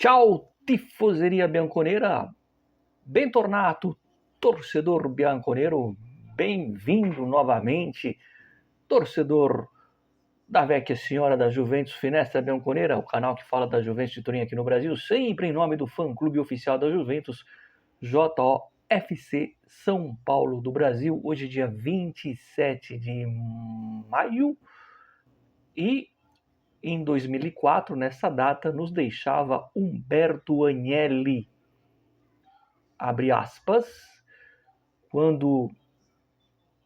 Ciao, tifoseria bianconera, bentornato, torcedor bianconero, bem-vindo novamente, torcedor da Vecchia Senhora da Juventus Finestra Bianconera, o canal que fala da Juventus de Turim aqui no Brasil, sempre em nome do fã-clube oficial da Juventus, JOFC São Paulo do Brasil, hoje dia 27 de maio, e em 2004, nessa data, nos deixava Umberto Agnelli, abre aspas, quando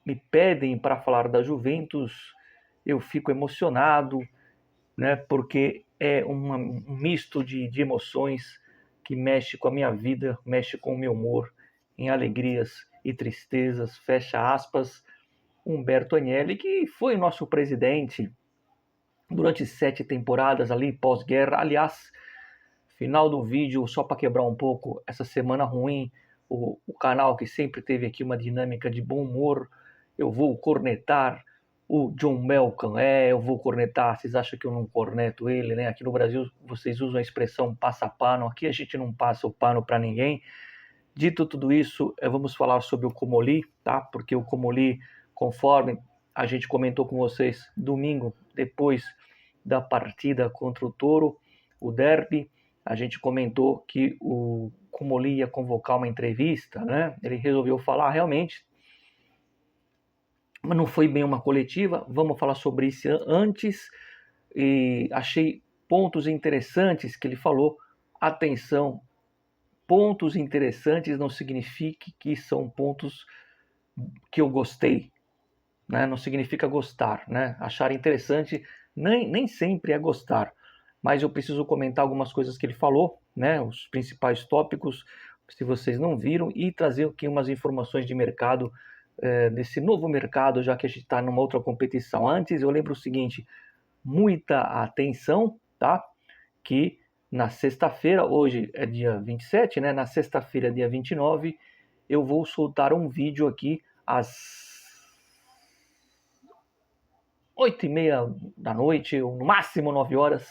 me pedem para falar da Juventus, eu fico emocionado, né, porque é um misto de emoções que mexe com a minha vida, mexe com o meu humor, em alegrias e tristezas, fecha aspas, Umberto Agnelli, que foi nosso presidente durante 7 temporadas ali, pós-guerra. Aliás, final do vídeo, só para quebrar um pouco essa semana ruim, o canal que sempre teve aqui uma dinâmica de bom humor, eu vou cornetar o John Malcolm. Eu vou cornetar, vocês acham que eu não corneto ele, né? Aqui no Brasil vocês usam a expressão passa pano, aqui a gente não passa o pano para ninguém. Dito tudo isso, vamos falar sobre o Comolli, tá? Porque o Comolli, conforme a gente comentou com vocês domingo, depois da partida contra o Toro, o derby, a gente comentou que o Comolli ia convocar uma entrevista, né? Ele resolveu falar realmente, mas não foi bem uma coletiva. Vamos falar sobre isso antes. E achei pontos interessantes que ele falou. Atenção, pontos interessantes não significa que são pontos que eu gostei, né? Não significa gostar, né? Achar interessante nem sempre é gostar, mas eu preciso comentar algumas coisas que ele falou, né? Os principais tópicos, se vocês não viram, e trazer aqui umas informações de mercado, desse novo mercado, já que a gente está numa outra competição. Antes, eu lembro o seguinte, muita atenção, tá? Que na sexta-feira, hoje é dia 27, né? Na sexta-feira, dia 29, eu vou soltar um vídeo aqui às 8h30 da noite, ou no máximo 9 horas,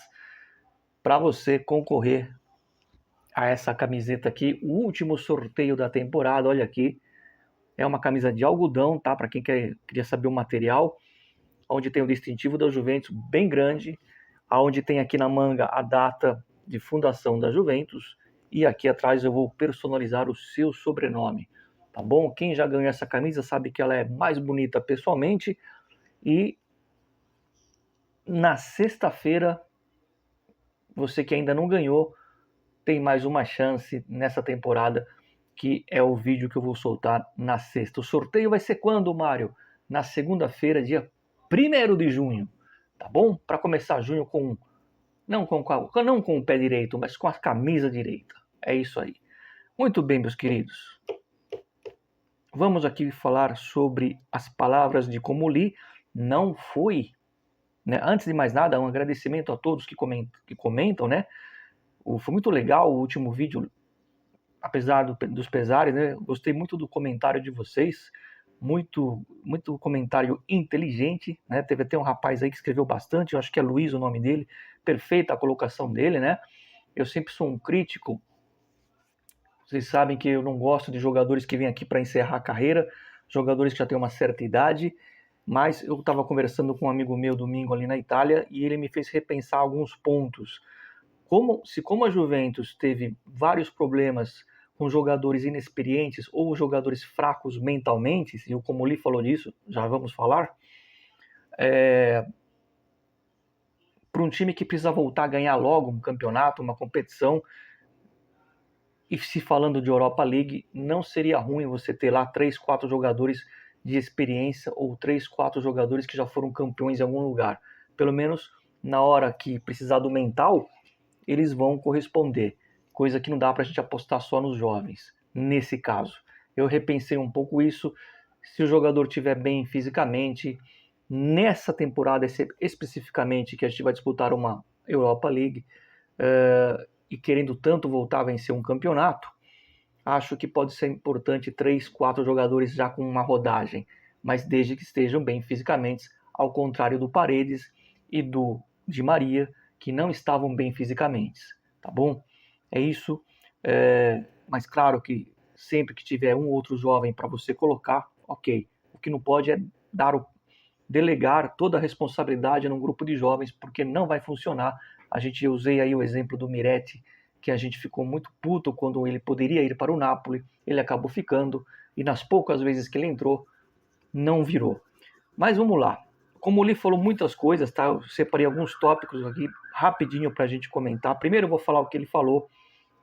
para você concorrer a essa camiseta aqui, o último sorteio da temporada. Olha aqui, é uma camisa de algodão, tá? Para quem queria saber o material, onde tem o distintivo da Juventus bem grande, aonde tem aqui na manga a data de fundação da Juventus, e aqui atrás eu vou personalizar o seu sobrenome, tá bom? Quem já ganhou essa camisa sabe que ela é mais bonita pessoalmente, e na sexta-feira, você que ainda não ganhou, tem mais uma chance nessa temporada, que é o vídeo que eu vou soltar na sexta. O sorteio vai ser quando, Mário? Na segunda-feira, dia 1º de junho, tá bom? Para começar junho não com o pé direito, mas com a camisa direita. É isso aí. Muito bem, meus queridos. Vamos aqui falar sobre as palavras de Comolli. Não foi, né? Antes de mais nada, um agradecimento a todos que comentam, né? Foi muito legal o último vídeo, apesar dos pesares, né? Gostei muito do comentário de vocês, muito comentário inteligente, né? Teve até um rapaz aí que escreveu bastante, eu acho que é Luiz o nome dele, perfeita a colocação dele, né? Eu sempre sou um crítico, vocês sabem que eu não gosto de jogadores que vêm aqui para encerrar a carreira, jogadores que já têm uma certa idade, mas eu estava conversando com um amigo meu domingo ali na Itália e ele me fez repensar alguns pontos. Como a Juventus teve vários problemas com jogadores inexperientes ou jogadores fracos mentalmente, e o Comolli falou disso, já vamos falar, para um time que precisa voltar a ganhar logo um campeonato, uma competição, e se falando de Europa League, não seria ruim você ter lá 3, 4 jogadores de experiência ou 3, 4 jogadores que já foram campeões em algum lugar. Pelo menos na hora que precisar do mental, eles vão corresponder, coisa que não dá para a gente apostar só nos jovens, nesse caso. Eu repensei um pouco isso, se o jogador estiver bem fisicamente, nessa temporada especificamente, que a gente vai disputar uma Europa League, e querendo tanto voltar a vencer um campeonato, acho que pode ser importante 3, 4 jogadores já com uma rodagem, mas desde que estejam bem fisicamente, ao contrário do Paredes e do Di Maria, que não estavam bem fisicamente, tá bom? É isso. Mas claro que sempre que tiver um outro jovem para você colocar, ok. O que não pode é delegar toda a responsabilidade num grupo de jovens, porque não vai funcionar. Eu usei aí o exemplo do Miretti, que a gente ficou muito puto quando ele poderia ir para o Napoli, ele acabou ficando, e nas poucas vezes que ele entrou, não virou. Mas vamos lá. Como o Lee falou muitas coisas, tá? Eu separei alguns tópicos aqui rapidinho para a gente comentar. Primeiro eu vou falar o que ele falou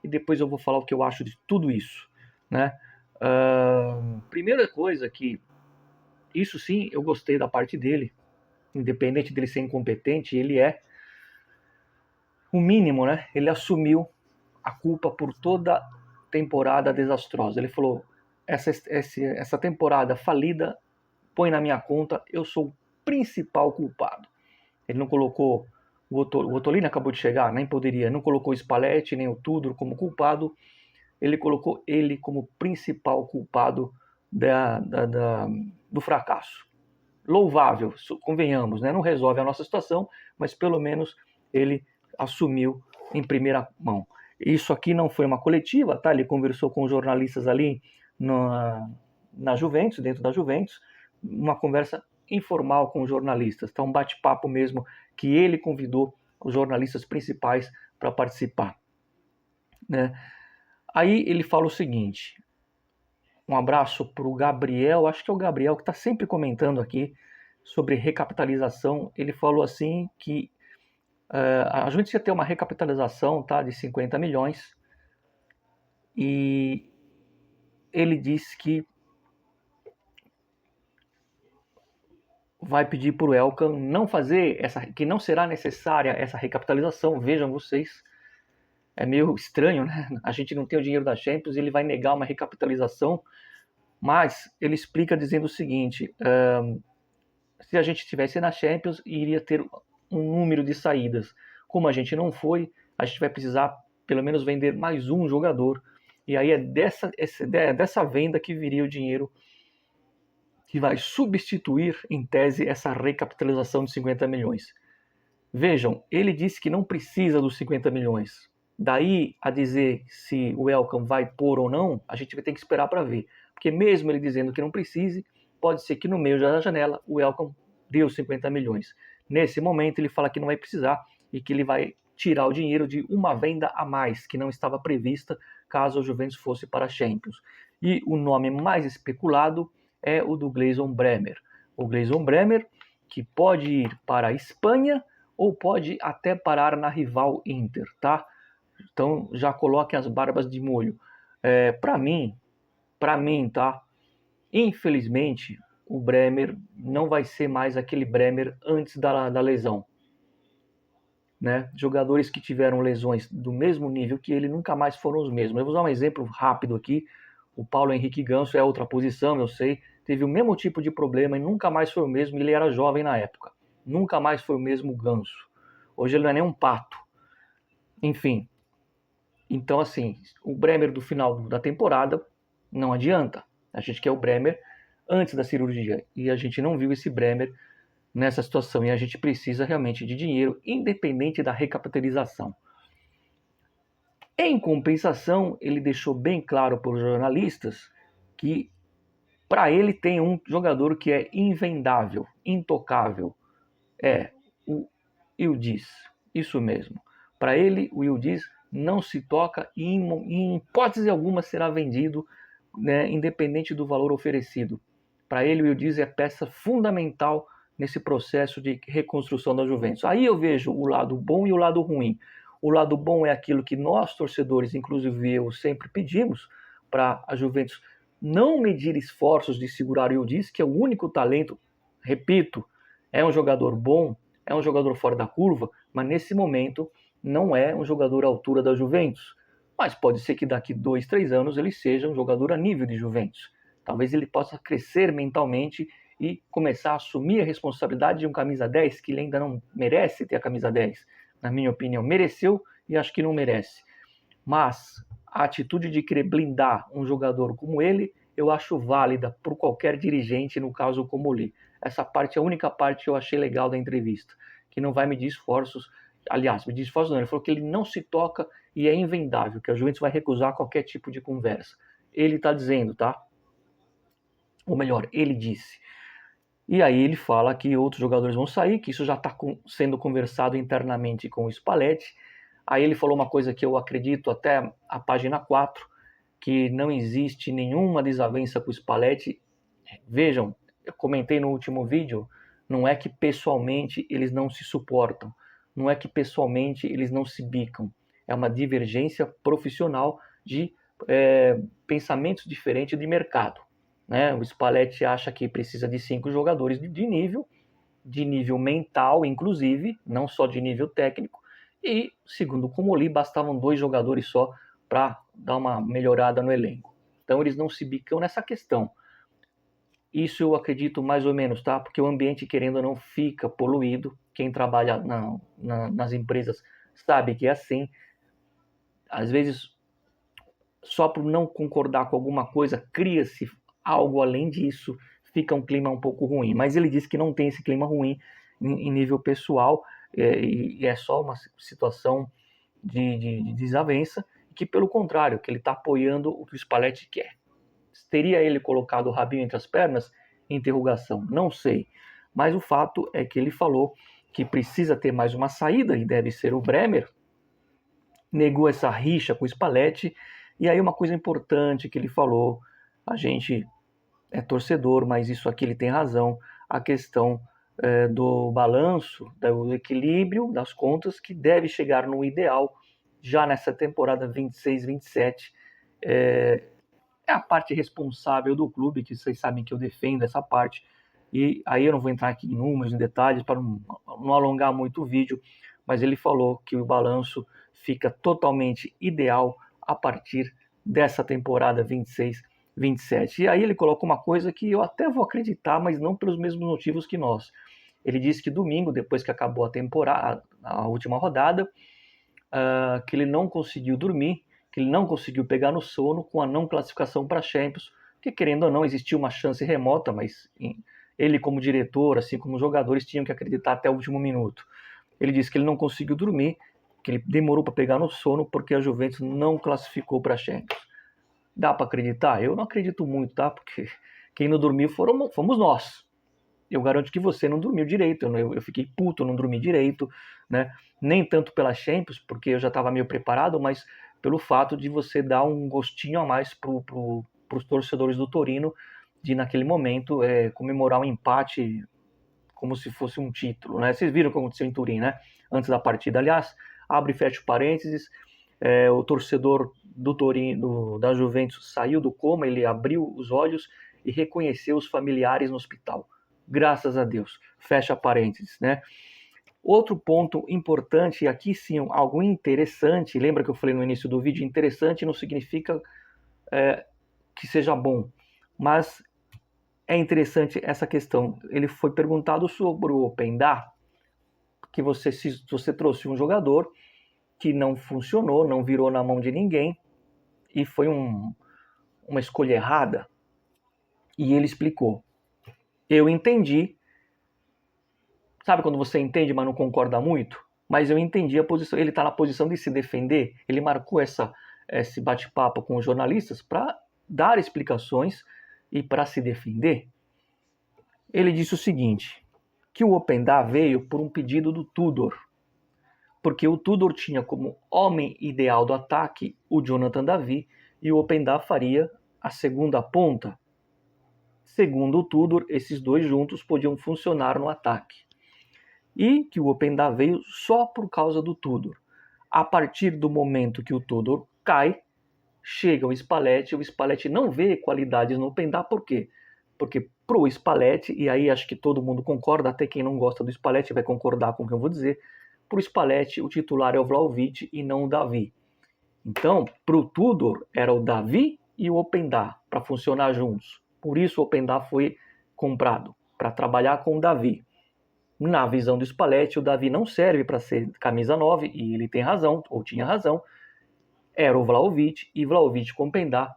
e depois eu vou falar o que eu acho de tudo isso, né? Primeira coisa que isso sim eu gostei da parte dele, independente dele ser incompetente, ele é o mínimo, né? Ele assumiu a culpa por toda temporada desastrosa. Ele falou: essa temporada falida põe na minha conta, eu sou o principal culpado. Ele não colocou o Ottolini acabou de chegar, nem poderia, não colocou o Spalletti nem o Tudor como culpado, ele colocou ele como principal culpado do fracasso. Louvável, convenhamos, né? Não resolve a nossa situação, mas pelo menos ele assumiu em primeira mão. Isso aqui não foi uma coletiva, tá? Ele conversou com os jornalistas ali na Juventus, dentro da Juventus, uma conversa informal com os jornalistas, tá? Um bate-papo mesmo que ele convidou os jornalistas principais para participar, né? Aí ele fala o seguinte, um abraço para o Gabriel, acho que é o Gabriel que está sempre comentando aqui sobre recapitalização. Ele falou assim que a Juventus ia ter uma recapitalização, tá, de 50 milhões e ele disse que vai pedir para o Elkan não fazer que não será necessária essa recapitalização. Vejam vocês, é meio estranho, né? A gente não tem o dinheiro da Champions, ele vai negar uma recapitalização, mas ele explica dizendo o seguinte: se a gente estivesse na Champions, iria ter um número de saídas. Como a gente não foi, a gente vai precisar pelo menos vender mais um jogador. E aí é dessa venda que viria o dinheiro que vai substituir, em tese, essa recapitalização de 50 milhões. Vejam, ele disse que não precisa dos 50 milhões. Daí a dizer se o Elkan vai pôr ou não, a gente vai ter que esperar para ver. Porque mesmo ele dizendo que não precise, pode ser que no meio da janela o Elkan dê os 50 milhões. Nesse momento ele fala que não vai precisar e que ele vai tirar o dinheiro de uma venda a mais, que não estava prevista caso o Juventus fosse para a Champions. E o nome mais especulado é o do Gleison Bremer. O Gleison Bremer, que pode ir para a Espanha ou pode até parar na rival Inter, tá? Então já coloquem as barbas de molho. Para mim, tá? Infelizmente, o Bremer não vai ser mais aquele Bremer antes da lesão, né? Jogadores que tiveram lesões do mesmo nível que ele nunca mais foram os mesmos. Eu vou usar um exemplo rápido aqui. O Paulo Henrique Ganso é outra posição, eu sei. Teve o mesmo tipo de problema e nunca mais foi o mesmo. Ele era jovem na época. Nunca mais foi o mesmo Ganso. Hoje ele não é nem um pato. Enfim. Então, assim, o Bremer do final da temporada não adianta. A gente quer o Bremer antes da cirurgia. E a gente não viu esse Bremer nessa situação. E a gente precisa realmente de dinheiro, independente da recapitalização. Em compensação, ele deixou bem claro para os jornalistas que para ele tem um jogador que é invendável, intocável. É o Yildiz. Isso mesmo. Para ele, o Yildiz não se toca e em hipótese alguma será vendido, né, independente do valor oferecido. Para ele, o Yildiz é peça fundamental nesse processo de reconstrução da Juventus. Aí eu vejo o lado bom e o lado ruim. O lado bom é aquilo que nós, torcedores, inclusive eu, sempre pedimos para a Juventus não medir esforços de segurar o Yildiz, que é o único talento, repito, é um jogador bom, é um jogador fora da curva, mas nesse momento não é um jogador à altura da Juventus. Mas pode ser que daqui 2, 3 anos ele seja um jogador a nível de Juventus. Talvez ele possa crescer mentalmente e começar a assumir a responsabilidade de um camisa 10, que ele ainda não merece ter a camisa 10. Na minha opinião, mereceu e acho que não merece. Mas a atitude de querer blindar um jogador como ele, eu acho válida por qualquer dirigente, no caso como o Lee. Essa parte é a única parte que eu achei legal da entrevista, que não vai medir esforços. Aliás, medir esforços não, ele falou que ele não se toca e é invendável, que a Juventus vai recusar qualquer tipo de conversa. Ele está dizendo, tá? Ou melhor, ele disse. E aí ele fala que outros jogadores vão sair, que isso já está sendo conversado internamente com o Spalletti. Aí ele falou uma coisa que eu acredito até a página 4, que não existe nenhuma desavença com o Spalletti. Vejam, eu comentei no último vídeo, não é que pessoalmente eles não se suportam, não é que pessoalmente eles não se bicam, é uma divergência profissional de pensamentos diferentes de mercado. Né? O Spalletti acha que precisa de 5 jogadores de nível mental, inclusive, não só de nível técnico, e, segundo o Comolli, bastavam 2 jogadores só para dar uma melhorada no elenco. Então eles não se bicam nessa questão. Isso eu acredito mais ou menos, tá? Porque o ambiente, querendo ou não, fica poluído. Quem trabalha nas empresas sabe que é assim. Às vezes, só por não concordar com alguma coisa, cria-se algo além disso, fica um clima um pouco ruim. Mas ele disse que não tem esse clima ruim em nível pessoal, e é só uma situação de desavença, que pelo contrário, que ele está apoiando o que o Spalletti quer. Teria ele colocado o rabinho entre as pernas? Interrogação. Não sei. Mas o fato é que ele falou que precisa ter mais uma saída, e deve ser o Bremer. Negou essa rixa com o Spalletti. E aí uma coisa importante que ele falou, a gente é torcedor, mas isso aqui ele tem razão, a questão do balanço, do equilíbrio das contas, que deve chegar no ideal já nessa temporada 26-27. É a parte responsável do clube, que vocês sabem que eu defendo essa parte, e aí eu não vou entrar aqui em números, em detalhes, para não alongar muito o vídeo, mas ele falou que o balanço fica totalmente ideal a partir dessa temporada 26-27. E aí ele coloca uma coisa que eu até vou acreditar, mas não pelos mesmos motivos que nós. Ele disse que domingo, depois que acabou a temporada, a última rodada, que ele não conseguiu dormir, que ele não conseguiu pegar no sono com a não classificação para a Champions, que querendo ou não existia uma chance remota, mas ele como diretor, assim como os jogadores, tinham que acreditar até o último minuto. Ele disse que ele não conseguiu dormir, que ele demorou para pegar no sono porque a Juventus não classificou para a Champions. Dá para acreditar? Eu não acredito muito, tá? Porque quem não dormiu fomos nós. Eu garanto que você não dormiu direito, eu fiquei puto, eu não dormi direito, né? Nem tanto pela Champions, porque eu já estava meio preparado, mas pelo fato de você dar um gostinho a mais para os torcedores do Torino, de naquele momento comemorar um empate como se fosse um título, né? Vocês viram o que aconteceu em Turim, né? Antes da partida. Aliás, abre e fecha parênteses, o torcedor do Torino, da Juventus, saiu do coma, ele abriu os olhos e reconheceu os familiares no hospital. Graças a Deus. Fecha parênteses, né? Outro ponto importante, e aqui sim algo interessante, lembra que eu falei no início do vídeo, interessante não significa que seja bom, mas é interessante essa questão. Ele foi perguntado sobre o Openda, que você trouxe um jogador que não funcionou, não virou na mão de ninguém, e foi uma escolha errada, e ele explicou. Eu entendi. Sabe quando você entende, mas não concorda muito? Mas eu entendi a posição. Ele está na posição de se defender. Ele marcou esse bate-papo com os jornalistas para dar explicações e para se defender. Ele disse o seguinte, que o Openda veio por um pedido do Tudor, porque o Tudor tinha como homem ideal do ataque o Jonathan David e o Openda faria a segunda ponta. Segundo o Tudor, esses dois juntos podiam funcionar no ataque. E que o Openda veio só por causa do Tudor. A partir do momento que o Tudor cai, chega o Spalletti não vê qualidades no Openda, por quê? Porque pro Spalletti, e aí acho que todo mundo concorda, até quem não gosta do Spalletti vai concordar com o que eu vou dizer, pro Spalletti o titular é o Vlahovic e não o Davi. Então, pro Tudor era o Davi e o Openda para funcionar juntos. Por isso o Openda foi comprado, para trabalhar com o Davi. Na visão do Spalletti, o Davi não serve para ser camisa 9, e ele tem razão, ou tinha razão. Era o Vlahovic, e Vlahovic com Openda,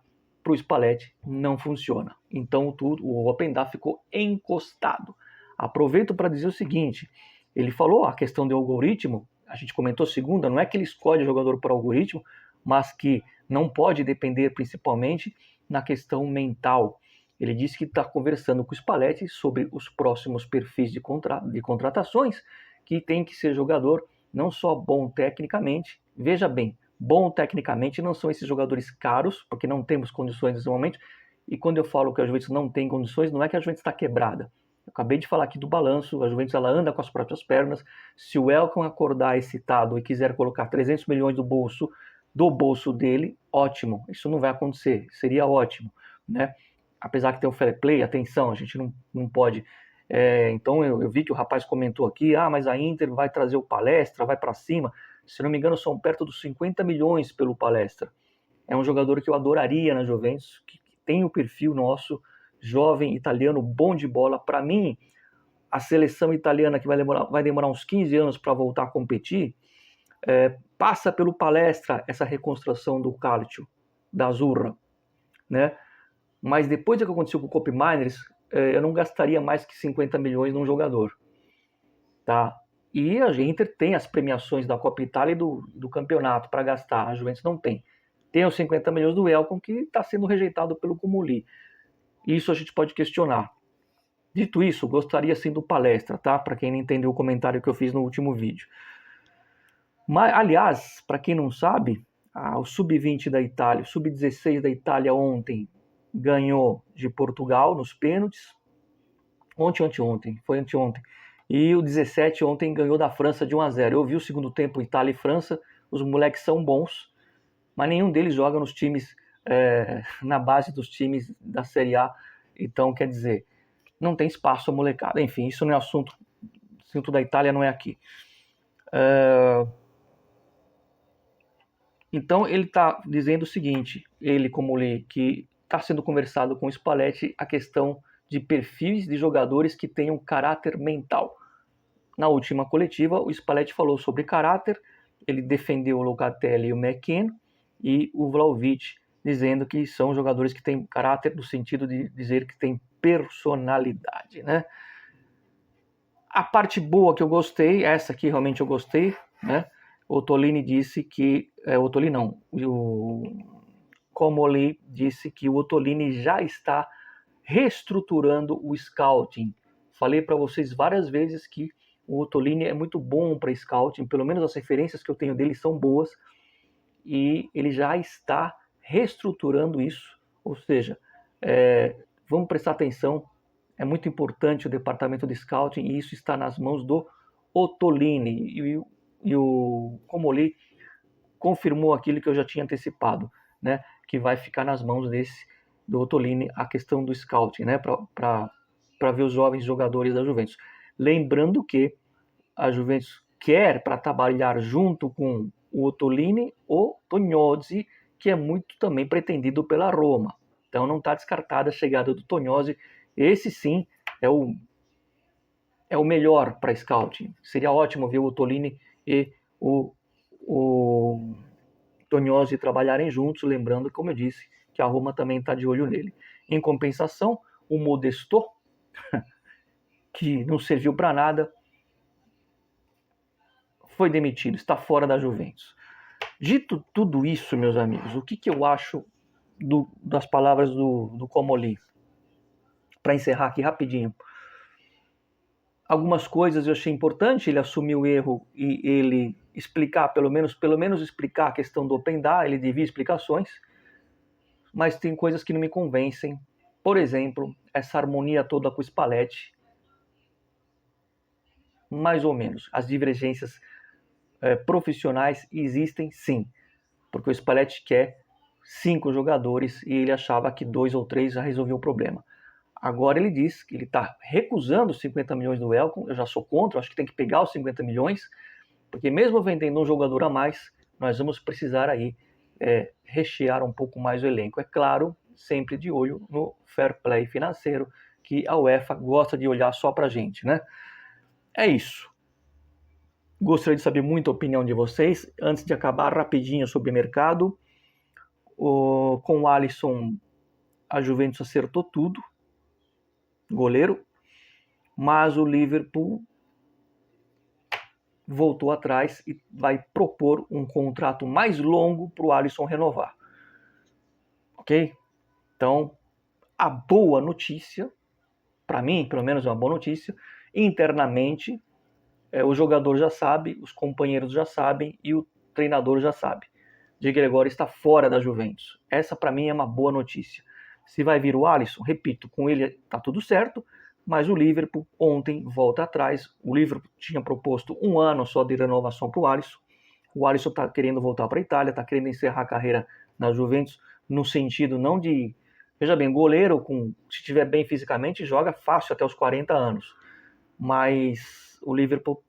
para o Spalletti, não funciona. Então o Openda ficou encostado. Aproveito para dizer o seguinte, ele falou a questão do algoritmo, a gente comentou segunda, não é que ele escolhe o jogador por algoritmo, mas que não pode depender principalmente na questão mental. Ele disse que está conversando com o Spalletti sobre os próximos perfis de contratações, que tem que ser jogador não só bom tecnicamente, veja bem, bom tecnicamente não são esses jogadores caros, porque não temos condições nesse momento, e quando eu falo que a Juventus não tem condições, não é que a Juventus está quebrada. Eu acabei de falar aqui do balanço, a Juventus ela anda com as próprias pernas. Se o Elkan acordar excitado e quiser colocar 300 milhões do bolso dele, ótimo, isso não vai acontecer, seria ótimo, né? Apesar que tem o fair play, atenção, a gente não pode. Então eu vi que o rapaz comentou aqui, mas a Inter vai trazer o Palestra, vai para cima. Se não me engano, são perto dos 50 milhões pelo Palestra. É um jogador que eu adoraria na Juventus, que tem o perfil nosso, jovem, italiano, bom de bola. Para mim, a seleção italiana, que vai demorar uns 15 anos para voltar a competir, passa pelo Palestra essa reconstrução do Calcio, da Azzurra, né? Mas depois do que aconteceu com o Kobe Miners, eu não gastaria mais que 50 milhões num jogador, tá? E a Inter tem as premiações da Copa Itália e do campeonato para gastar, a Juventus não tem. Tem os 50 milhões do Elkan, que está sendo rejeitado pelo Comoli. Isso a gente pode questionar. Dito isso, gostaria sim do Palestra, tá? Para quem não entendeu o comentário que eu fiz no último vídeo. Mas, aliás, para quem não sabe, o Sub-20 da Itália, o Sub-16 da Itália ontem ganhou de Portugal nos pênaltis. Foi anteontem. E o 17 ontem ganhou da França de 1-0. Eu vi o segundo tempo Itália e França, os moleques são bons, mas nenhum deles joga nos times, na base dos times da Série A. Então, quer dizer, não tem espaço a molecada. Enfim, isso não é assunto da Itália, não é aqui. Então, ele está dizendo o seguinte, ele como lê, que está sendo conversado com o Spalletti a questão de perfis de jogadores que tenham caráter mental. Na última coletiva, o Spalletti falou sobre caráter, ele defendeu o Locatelli e o McKennie, e o Vlahovic, dizendo que são jogadores que têm caráter no sentido de dizer que têm personalidade, né? A parte boa que eu gostei, essa aqui realmente eu gostei, né? O Tolini disse que... o Comoli disse que o Ottolini já está reestruturando o scouting. Falei para vocês várias vezes que o Ottolini é muito bom para scouting, pelo menos as referências que eu tenho dele são boas, e ele já está reestruturando isso, ou seja, vamos prestar atenção, é muito importante o departamento de scouting, e isso está nas mãos do Ottolini, e o Comoli confirmou aquilo que eu já tinha antecipado, né, que vai ficar nas mãos do Ottolini a questão do scouting, né, para ver os jovens jogadores da Juventus. Lembrando que a Juventus quer, para trabalhar junto com o Ottolini, o Tognozzi, que é muito também pretendido pela Roma. Então não está descartada a chegada do Tognozzi. Esse sim é o melhor para scouting. Seria ótimo ver o Ottolini e o Tognozzi trabalharem juntos, lembrando, como eu disse, que a Roma também está de olho nele. Em compensação, o Modesto, que não serviu para nada, foi demitido, está fora da Juventus. Dito tudo isso, meus amigos, o que eu acho das palavras do Comoli? Para encerrar aqui rapidinho. Algumas coisas eu achei importante, ele assumiu o erro e ele explicar, pelo menos explicar a questão do Open Data, ele devia explicações, mas tem coisas que não me convencem. Por exemplo, essa harmonia toda com o Spalletti, mais ou menos. As divergências profissionais existem sim, porque o Spalletti quer 5 jogadores e ele achava que 2 ou 3 já resolveu o problema. Agora ele diz que ele está recusando os 50 milhões do Elkan, eu já sou contra, acho que tem que pegar os 50 milhões, porque mesmo vendendo um jogador a mais, nós vamos precisar aí rechear um pouco mais o elenco. É claro, sempre de olho no fair play financeiro, que a UEFA gosta de olhar só pra gente, né? É isso. Gostaria de saber muito a opinião de vocês. Antes de acabar, rapidinho sobre o mercado. Com o Alisson, a Juventus acertou tudo. Goleiro. Mas o Liverpool voltou atrás e vai propor um contrato mais longo para o Alisson renovar. Ok? Então, a boa notícia, para mim, pelo menos é uma boa notícia, internamente, o jogador já sabe, os companheiros já sabem e o treinador já sabe. De Gregório está fora da Juventus. Essa, para mim, é uma boa notícia. Se vai vir o Alisson, repito, com ele está tudo certo, mas o Liverpool ontem volta atrás. O Liverpool tinha proposto 1 ano só de renovação para o Alisson. O Alisson está querendo voltar para a Itália, está querendo encerrar a carreira na Juventus, no sentido não de... Veja bem, goleiro, se estiver bem fisicamente, joga fácil até os 40 anos. Mas o Liverpool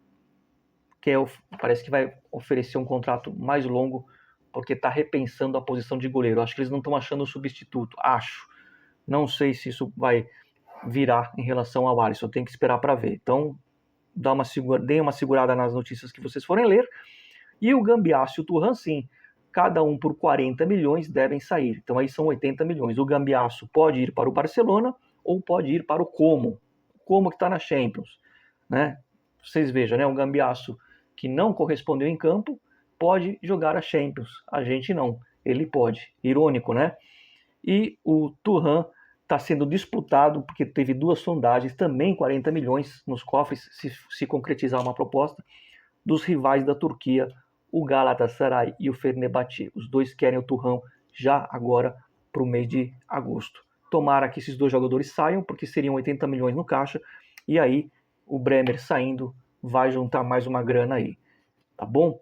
parece que vai oferecer um contrato mais longo, porque está repensando a posição de goleiro. Acho que eles não estão achando o substituto. Acho. Não sei se isso vai virar em relação ao Alisson. Tem que esperar para ver. Então, deem uma segurada nas notícias que vocês forem ler. E o Gambiasso e o Thuram, sim. Cada um por 40 milhões devem sair. Então, aí são 80 milhões. O Gambiasso pode ir para o Barcelona ou pode ir para o Como. O Como que está na Champions. Né? Vocês vejam, né? O Gambiasso que não correspondeu em campo pode jogar a Champions. A gente não. Ele pode. Irônico, né? E o Thuram está sendo disputado, porque teve 2 sondagens, também 40 milhões nos cofres, se concretizar uma proposta, dos rivais da Turquia, o Galatasaray e o Fenerbahçe. Os dois querem o Thuram já agora para o mês de agosto. Tomara que esses 2 jogadores saiam, porque seriam 80 milhões no caixa, e aí o Bremer saindo vai juntar mais uma grana aí. Tá bom?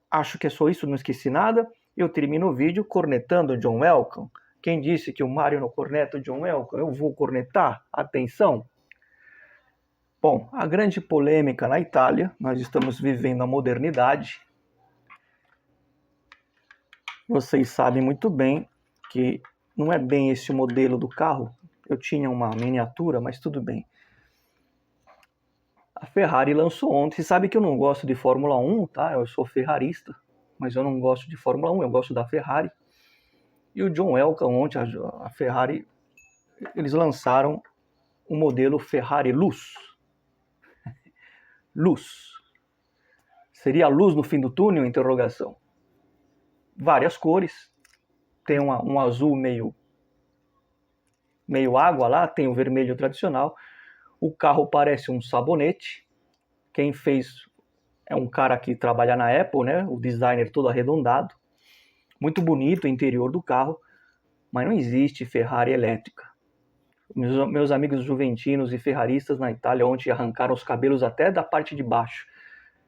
Acho que é só isso, não esqueci nada. Eu termino o vídeo cornetando o John Welcome. Quem disse que o Mário não corneta o John Welcome? Eu vou cornetar? Atenção! Bom, a grande polêmica na Itália, nós estamos vivendo a modernidade. Vocês sabem muito bem que não é bem esse o modelo do carro. Eu tinha uma miniatura, mas tudo bem. A Ferrari lançou ontem. Você sabe que eu não gosto de Fórmula 1, tá? Eu sou ferrarista, mas eu não gosto de Fórmula 1, eu gosto da Ferrari. E o John Welcome ontem, a Ferrari, eles lançaram o modelo Ferrari Luz. Luz. Seria a luz no fim do túnel? Interrogação. Várias cores. Tem um azul meio água lá, tem o vermelho tradicional. O carro parece um sabonete. Quem fez é um cara que trabalha na Apple, né? O designer todo arredondado. Muito bonito o interior do carro, mas não existe Ferrari elétrica. Meus amigos juventinos e ferraristas na Itália ontem arrancaram os cabelos até da parte de baixo.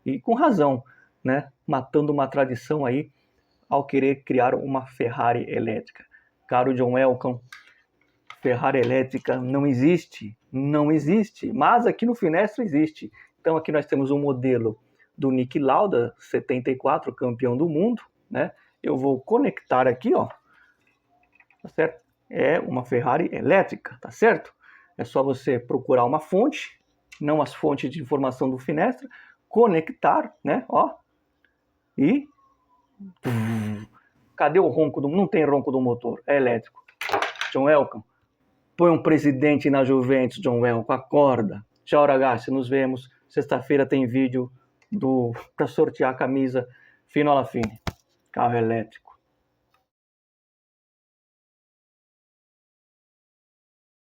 E com razão, né? Matando uma tradição aí ao querer criar uma Ferrari elétrica. Caro John Welcome, Ferrari elétrica não existe, mas aqui no Finestro existe. Então aqui nós temos um modelo do Niki Lauda, 74, campeão do mundo, né? Eu vou conectar aqui, ó, tá certo? É uma Ferrari elétrica, tá certo? É só você procurar uma fonte, não as fontes de informação do Finestro, conectar, né, ó, e... Cadê o ronco do... Não tem ronco do motor, é elétrico. John Welcome, põe um presidente na Juventus, John Welcome, acorda. Tchau, ragazzi, nos vemos. Sexta-feira tem vídeo para sortear a camisa fino alla fine. Carro elétrico.